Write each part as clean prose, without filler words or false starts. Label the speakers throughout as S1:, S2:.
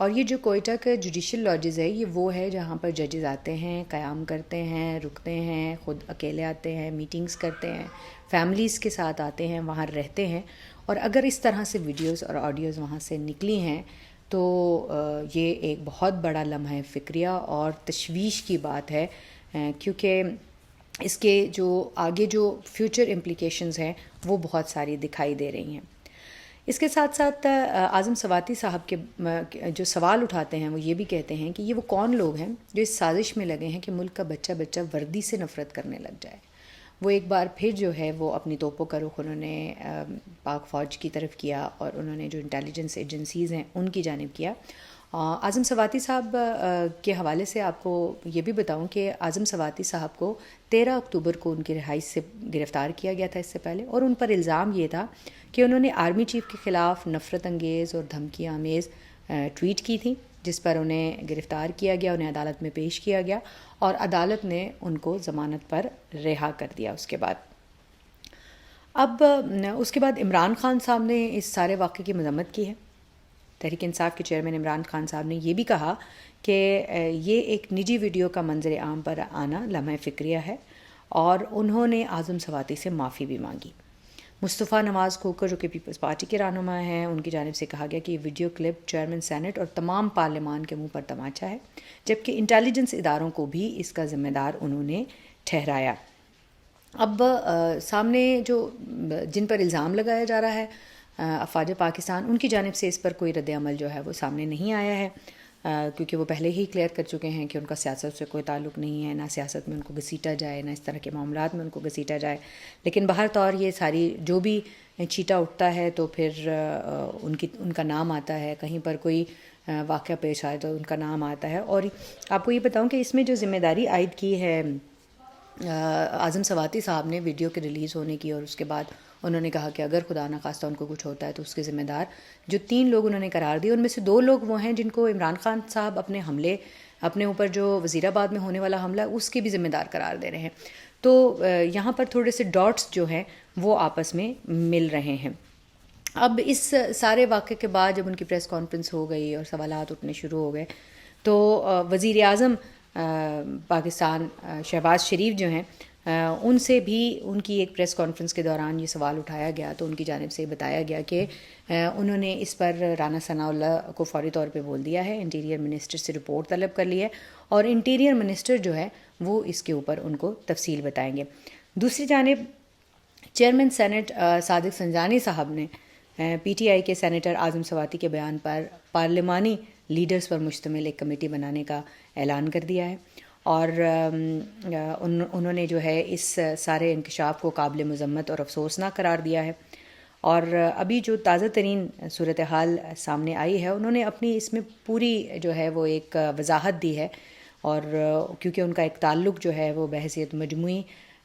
S1: اور یہ جو کوئٹہ کا جوڈیشل لاجز ہے یہ وہ ہے جہاں پر ججز آتے ہیں، قیام کرتے ہیں، رکتے ہیں، خود اکیلے آتے ہیں، میٹنگز کرتے ہیں، فیملیز کے ساتھ آتے ہیں، وہاں رہتے ہیں. اور اگر اس طرح سے ویڈیوز اور آڈیوز وہاں سے نکلی ہیں تو یہ ایک بہت بڑا لمحہ فکریہ اور تشویش کی بات ہے، کیونکہ اس کے جو آگے جو فیوچر امپلیکیشنز ہیں وہ بہت ساری دکھائی دے رہی ہیں. اس کے ساتھ ساتھ اعظم سواتی صاحب کے جو سوال اٹھاتے ہیں وہ یہ بھی کہتے ہیں کہ یہ وہ کون لوگ ہیں جو اس سازش میں لگے ہیں کہ ملک کا بچہ بچہ وردی سے نفرت کرنے لگ جائے. وہ ایک بار پھر جو ہے وہ اپنی توپوں کا رخ انہوں نے پاک فوج کی طرف کیا اور انہوں نے جو انٹیلیجنس ایجنسیز ہیں ان کی جانب کیا. اعظم سواتی صاحب کے حوالے سے آپ کو یہ بھی بتاؤں کہ اعظم سواتی صاحب کو 13 اکتوبر کو ان کی رہائش سے گرفتار کیا گیا تھا اس سے پہلے، اور ان پر الزام یہ تھا کہ انہوں نے آرمی چیف کے خلاف نفرت انگیز اور دھمکی آمیز ٹویٹ کی تھی، جس پر انہیں گرفتار کیا گیا، انہیں عدالت میں پیش کیا گیا اور عدالت نے ان کو ضمانت پر رہا کر دیا. اس کے بعد عمران خان صاحب نے اس سارے واقعے کی مذمت کی ہے. تحریک انصاف کے چیئرمین عمران خان صاحب نے یہ بھی کہا کہ یہ ایک نجی ویڈیو کا منظر عام پر آنا لمحہ فکریہ ہے، اور انہوں نے اعظم سواتی سے معافی بھی مانگی. مصطفیٰ نواز کھوکھر جو کہ پیپلز پارٹی کے رہنما ہیں، ان کی جانب سے کہا گیا کہ یہ ویڈیو کلپ چیئرمین سینٹ اور تمام پارلیمان کے منہ پر تماچا ہے، جبکہ انٹیلیجنس اداروں کو بھی اس کا ذمہ دار انہوں نے ٹھہرایا. اب سامنے جن پر الزام لگایا جا رہا ہے افواج پاکستان، ان کی جانب سے اس پر کوئی رد عمل جو ہے وہ سامنے نہیں آیا ہے، کیونکہ وہ پہلے ہی کلیئر کر چکے ہیں کہ ان کا سیاست سے کوئی تعلق نہیں ہے، نہ سیاست میں ان کو گھسیٹا جائے، نہ اس طرح کے معاملات میں ان کو گھسیٹا جائے. لیکن بہر طور یہ ساری جو بھی چیٹا اٹھتا ہے تو پھر ان کا نام آتا ہے، کہیں پر کوئی واقعہ پیش آئے تو ان کا نام آتا ہے. اور آپ کو یہ بتاؤں کہ اس میں جو ذمہ داری عائد کی ہے اعظم سواتی صاحب نے ویڈیو کے ریلیز ہونے کی، اور اس کے بعد انہوں نے کہا کہ اگر خدا نخواستہ ان کو کچھ ہوتا ہے تو اس کے ذمہ دار جو 3 لوگ انہوں نے قرار دیے، ان میں سے 2 لوگ وہ ہیں جن کو عمران خان صاحب اپنے اوپر جو وزیر آباد میں ہونے والا حملہ اس کے بھی ذمہ دار قرار دے رہے ہیں. تو یہاں پر تھوڑے سے ڈاٹس جو ہیں وہ آپس میں مل رہے ہیں. اب اس سارے واقعے کے بعد جب ان کی پریس کانفرنس ہو گئی اور سوالات اٹھنے شروع ہو گئے تو وزیر اعظم پاکستان شہباز شریف جو ہیں ان سے بھی ان کی ایک پریس کانفرنس کے دوران یہ سوال اٹھایا گیا تو ان کی جانب سے بتایا گیا کہ انہوں نے اس پر رانا ثناء اللہ کو فوری طور پہ بول دیا ہے، انٹیریئر منسٹر سے رپورٹ طلب کر لی ہے، اور انٹیریئر منسٹر جو ہے وہ اس کے اوپر ان کو تفصیل بتائیں گے. دوسری جانب چیئرمین سینٹ صادق سنجانی صاحب نے پی ٹی آئی کے سینیٹر اعظم سواتی کے بیان پر پارلیمانی لیڈرز پر مشتمل ایک کمیٹی بنانے کا اعلان کر دیا ہے، اور انہوں نے جو ہے اس سارے انکشاف کو قابل مذمت اور افسوسناک قرار دیا ہے. اور ابھی جو تازہ ترین صورتحال سامنے آئی ہے انہوں نے اپنی اس میں پوری جو ہے وہ ایک وضاحت دی ہے، اور کیونکہ ان کا ایک تعلق جو ہے وہ بحیثیت مجموعی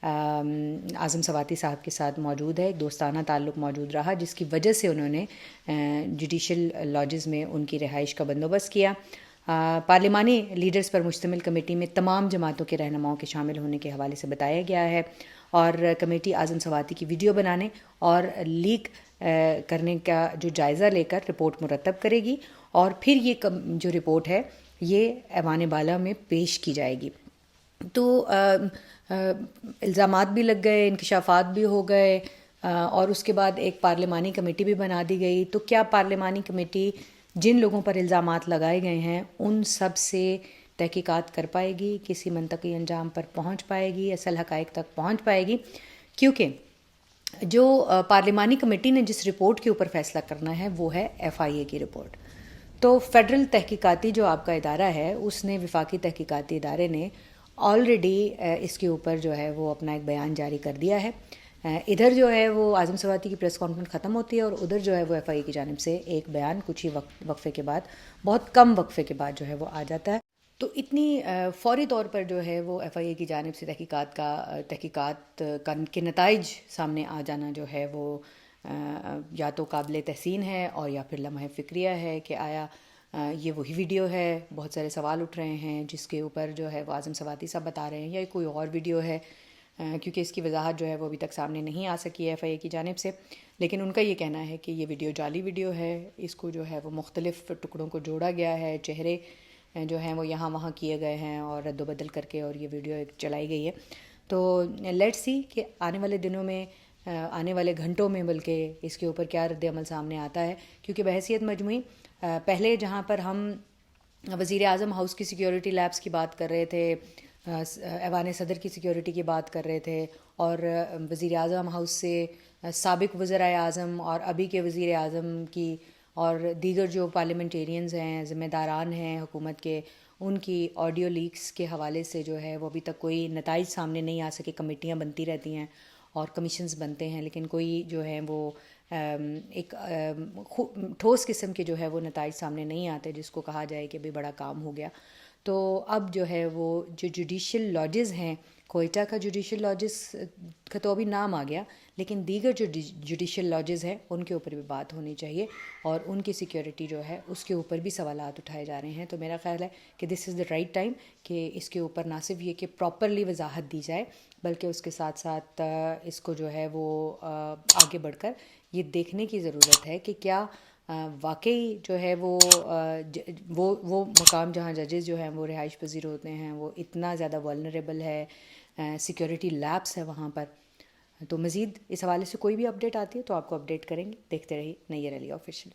S1: اعظم سواتی صاحب کے ساتھ موجود ہے، ایک دوستانہ تعلق موجود رہا، جس کی وجہ سے انہوں نے جوڈیشل لاجز میں ان کی رہائش کا بندوبست کیا. پارلیمانی لیڈرز پر مشتمل کمیٹی میں تمام جماعتوں کے رہنماؤں کے شامل ہونے کے حوالے سے بتایا گیا ہے، اور کمیٹی اعظم سواتی کی ویڈیو بنانے اور لیک کرنے کا جو جائزہ لے کر رپورٹ مرتب کرے گی، اور پھر یہ جو رپورٹ ہے یہ ایوان بالا میں پیش کی جائے گی. تو الزامات بھی لگ گئے، انکشافات بھی ہو گئے، اور اس کے بعد ایک پارلیمانی کمیٹی بھی بنا دی گئی. تو کیا پارلیمانی کمیٹی جن لوگوں پر الزامات لگائے گئے ہیں ان سب سے تحقیقات کر پائے گی، کسی منطقی انجام پر پہنچ پائے گی، اصل حقائق تک پہنچ پائے گی؟ کیونکہ جو پارلیمانی کمیٹی نے جس رپورٹ کے اوپر فیصلہ کرنا ہے وہ ہے FIA کی رپورٹ. تو فیڈرل تحقیقاتی جو آپ کا ادارہ ہے اس نے، وفاقی تحقیقاتی ادارے نے آلریڈی اس کے اوپر جو ہے وہ اپنا ایک بیان جاری کر دیا ہے. ادھر جو ہے وہ اعظم سواتی کی پریس کانفرنس ختم ہوتی ہے، اور ادھر جو ہے وہ FIA کی جانب سے ایک بیان کچھ ہی وقفے کے بعد، بہت کم وقفے کے بعد جو ہے وہ آ جاتا ہے. تو اتنی فوری طور پر جو ہے وہ FIA کی جانب سے تحقیقات کے نتائج سامنے آ جانا جو ہے وہ یا تو قابل تحسین ہے اور یا پھر لمحہ فکریہ ہے کہ آیا یہ وہی ویڈیو ہے. بہت سارے سوال اٹھ رہے ہیں جس کے اوپر جو ہے وہ اعظم سواتی صاحب بتا رہے ہیں، یا کوئی اور ویڈیو ہے کیونکہ اس کی وضاحت جو ہے وہ ابھی تک سامنے نہیں آ سکی ہے FIA کی جانب سے، لیکن ان کا یہ کہنا ہے کہ یہ ویڈیو جعلی ویڈیو ہے، اس کو جو ہے وہ مختلف ٹکڑوں کو جوڑا گیا ہے، چہرے جو ہیں وہ یہاں وہاں کیے گئے ہیں اور رد و بدل کر کے اور یہ ویڈیو ایک چلائی گئی ہے. تو لیٹ سی کہ آنے والے دنوں میں، آنے والے گھنٹوں میں بلکہ اس کے اوپر کیا رد عمل سامنے آتا ہے. کیونکہ بحیثیت مجموعی پہلے جہاں پر ہم وزیر اعظم ہاؤس کی سیکیورٹی لیبس کی بات کر رہے تھے، ایوان صدر کی سیکیورٹی کی بات کر رہے تھے، اور وزیر اعظم ہاؤس سے سابق وزرائے اعظم اور ابھی کے وزیر اعظم کی اور دیگر جو پارلیمنٹیرینز ہیں، ذمہ داران ہیں حکومت کے، ان کی آڈیو لیکس کے حوالے سے جو ہے وہ ابھی تک کوئی نتائج سامنے نہیں آ سکے. کمیٹیاں بنتی رہتی ہیں اور کمیشنز بنتے ہیں، لیکن کوئی جو ہے وہ ایک ٹھوس قسم کے جو ہے وہ نتائج سامنے نہیں آتے جس کو کہا جائے کہ بھی بڑا کام ہو گیا. تو اب جو ہے وہ جو جوڈیشل لاجز ہیں، کوئٹہ کا جوڈیشل لاجز کا تو ابھی نام آ گیا، لیکن دیگر جو جوڈیشل لاجز ہیں ان کے اوپر بھی بات ہونی چاہیے، اور ان کی سیکیورٹی جو ہے اس کے اوپر بھی سوالات اٹھائے جا رہے ہیں. تو میرا خیال ہے کہ دس از دا رائٹ ٹائم کہ اس کے اوپر نہ صرف یہ کہ پراپرلی وضاحت دی جائے، بلکہ اس کے ساتھ ساتھ اس کو جو ہے وہ آگے بڑھ کر یہ دیکھنے کی ضرورت ہے کہ کیا واقعی جو ہے وہ مقام جہاں ججز جو ہیں وہ رہائش پذیر ہوتے ہیں وہ اتنا زیادہ ولنریبل ہے، سیکیورٹی لیبس ہے وہاں پر. تو مزید اس حوالے سے کوئی بھی اپڈیٹ آتی ہے تو آپ کو اپڈیٹ کریں گے. دیکھتے رہیے نیئر علی آفیشیل.